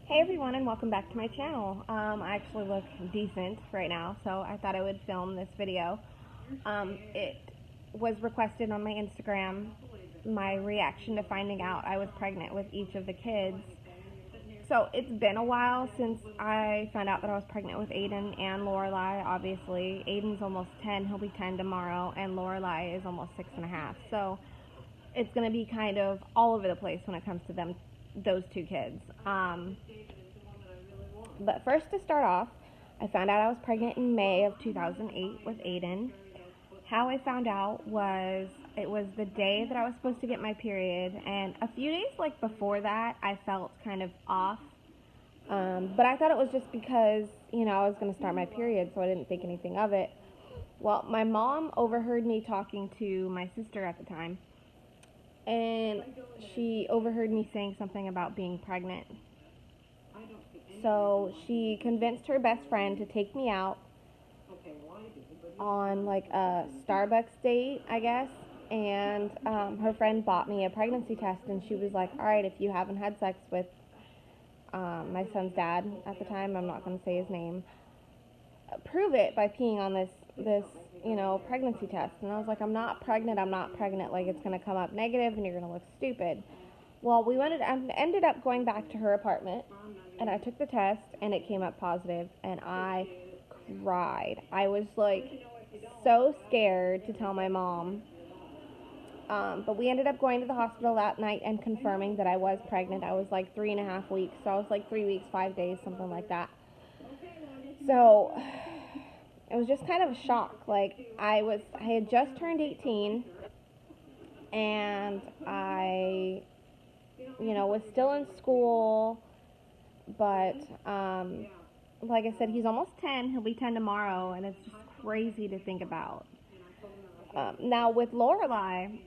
Hey everyone, and welcome back to my channel. I actually look decent right now, so I thought I would film this video. It was requested on my Instagram, my reaction to finding out I was pregnant with each of the kids. So it's been a while since I found out that I was pregnant with Aiden and Lorelai, obviously. Aiden's almost 10, he'll be 10 tomorrow, and Lorelai is almost 6.5. So it's going to be kind of all over the place when it comes to those two kids. But first, to start off, I found out I was pregnant in May of 2008 with Aiden. How I found out was it was the day that I was supposed to get my period, and a few days before that, I felt kind of off. But I thought it was just because, I was going to start my period, so I didn't think anything of it. Well, my mom overheard me talking to my sister at the time, and she overheard me saying something about being pregnant. So she convinced her best friend to take me out on a Starbucks date, I guess. And her friend bought me a pregnancy test, and she was like, all right, if you haven't had sex with my son's dad at the time, I'm not going to say his name, prove it by peeing on this pregnancy test. And I was like, I'm not pregnant, like it's going to come up negative and you're going to look stupid. Well, we ended up going back to her apartment, and I took the test, and it came up positive, and I cried. I was so scared to tell my mom. But we ended up going to the hospital that night and confirming that I was pregnant. I was 3.5 weeks, so I was 3 weeks, 5 days, something like that. So it was just kind of a shock. I had just turned 18, and I was still in school, but like I said, he's almost 10. He'll be 10 tomorrow, and it's just crazy to think about. Now, with Lorelai,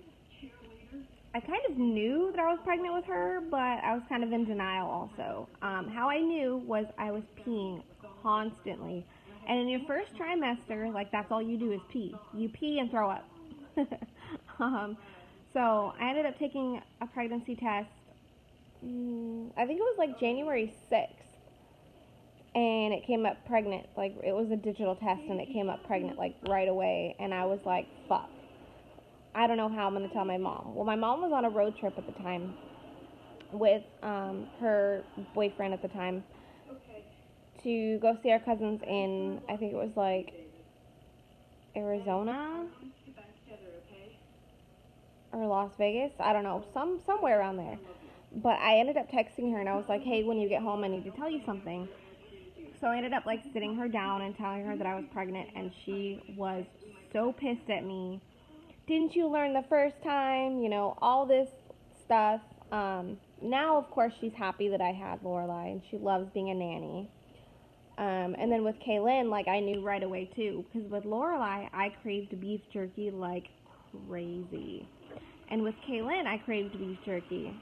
I kind of knew that I was pregnant with her, but I was kind of in denial also. How I knew was I was peeing constantly. And in your first trimester, that's all you do is pee. You pee and throw up. So I ended up taking a pregnancy test. I think it was January 6th. And it came up pregnant. It was a digital test, and it came up pregnant right away. And I was like, fuck. I don't know how I'm going to tell my mom. Well, my mom was on a road trip at the time with her boyfriend at the time to go see our cousins in, I think it was Arizona or Las Vegas. I don't know, somewhere around there. But I ended up texting her, and I was like, hey, when you get home, I need to tell you something. So I ended up sitting her down and telling her that I was pregnant, and she was so pissed at me. Didn't you learn the first time? All this stuff. Now, of course, she's happy that I had Lorelai, and she loves being a nanny. And then with Kaylin, I knew right away, too. Because with Lorelai, I craved beef jerky like crazy. And with Kaylin, I craved beef jerky.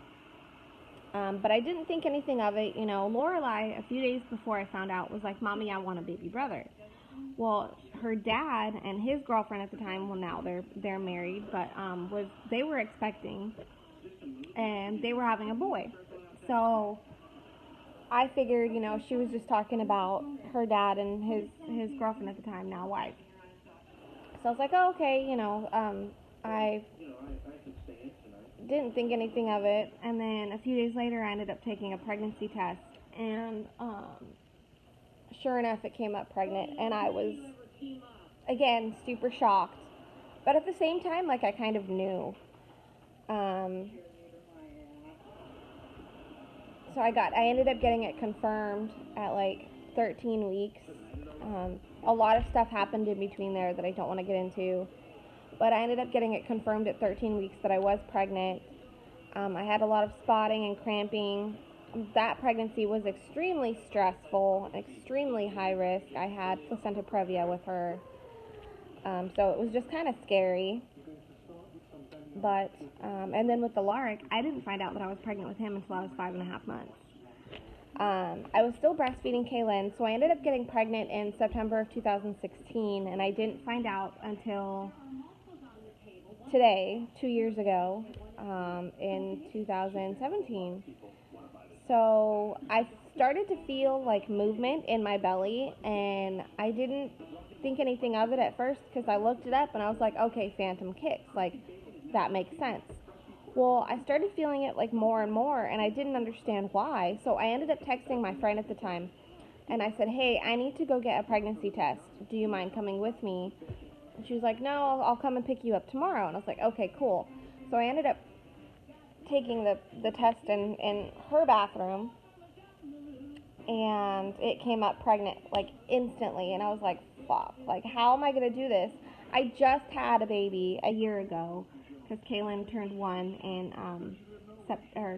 But I didn't think anything of it. Lorelai, a few days before I found out, was like, Mommy, I want a baby brother. Well, her dad and his girlfriend at the time, well, now they're married, but they were expecting, and they were having a boy. So I figured, she was just talking about her dad and his girlfriend at the time, now wife. So I was like, oh, okay, I didn't think anything of it. And then a few days later, I ended up taking a pregnancy test, and sure enough, it came up pregnant, and I was, again, super shocked. But at the same time, I kind of knew. So I ended up getting it confirmed at 13 weeks. A lot of stuff happened in between there that I don't want to get into. But I ended up getting it confirmed at 13 weeks that I was pregnant. I had a lot of spotting and cramping. That pregnancy was extremely stressful, extremely high risk. I had placenta previa with her. So it was just kind of scary. But, and then with the Lark, I didn't find out that I was pregnant with him until I was 5.5 months. I was still breastfeeding Kaylin, so I ended up getting pregnant in September of 2016, and I didn't find out until today, 2 years ago, in 2017. So I started to feel like movement in my belly, and I didn't think anything of it at first because I looked it up and I was like, okay, phantom kicks, like that makes sense. Well, I started feeling it like more and more, and I didn't understand why. So I ended up texting my friend at the time, and I said, hey, I need to go get a pregnancy test. Do you mind coming with me? And she was like, no, I'll come and pick you up tomorrow. And I was like, okay, cool. So I ended up taking the test in her bathroom, and it came up pregnant like instantly, and I was like, fuck, like how am I gonna do this? I just had a baby a year ago because Kaylin turned 1 in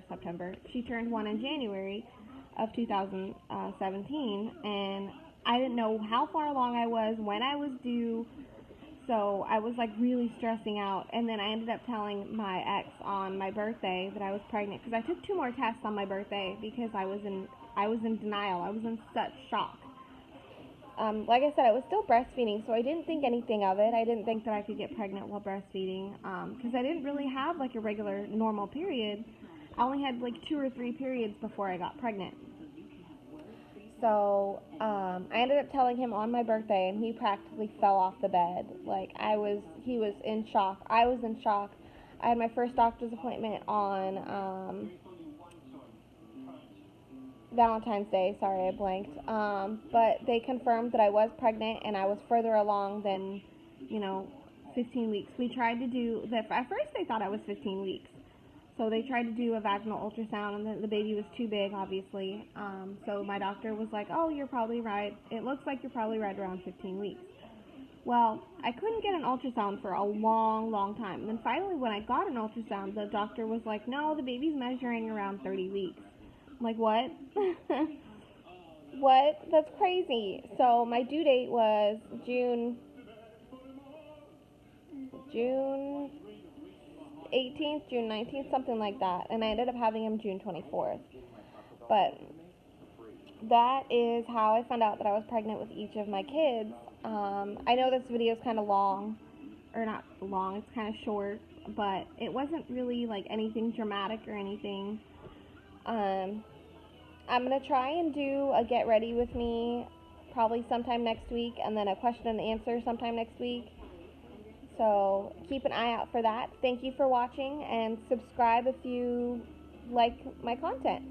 September. She turned 1 in January of 2017, and I didn't know how far along I was, when I was due, so I was like really stressing out. And then I ended up telling my ex on my birthday that I was pregnant, because I took 2 more tests on my birthday because I was in denial. I was in such shock. Like I said, I was still breastfeeding, so I didn't think anything of it. I didn't think that I could get pregnant while breastfeeding, because I didn't really have like a regular normal period. I only had like 2 or 3 periods before I got pregnant. So I ended up telling him on my birthday, and he practically fell off the bed. Like he was in shock. I was in shock. I had my first doctor's appointment on Valentine's Day. Sorry, I blanked. But they confirmed that I was pregnant, and I was further along than, 15 weeks. We tried to do at first they thought I was 15 weeks. So they tried to do a vaginal ultrasound, and the baby was too big, obviously. So my doctor was like, oh, you're probably right. It looks like you're probably right around 15 weeks. Well, I couldn't get an ultrasound for a long, long time. And then finally, when I got an ultrasound, the doctor was like, no, the baby's measuring around 30 weeks. I'm like, what? What? That's crazy. So my due date was June 18th, June 19th, something like that. And I ended up having him June 24th. But that is how I found out that I was pregnant with each of my kids. I know this video is kind of long, or not long, it's kind of short, but it wasn't really like anything dramatic or anything. I'm going to try and do a get ready with me probably sometime next week, and then a question and answer sometime next week. So keep an eye out for that. Thank you for watching, and subscribe if you like my content.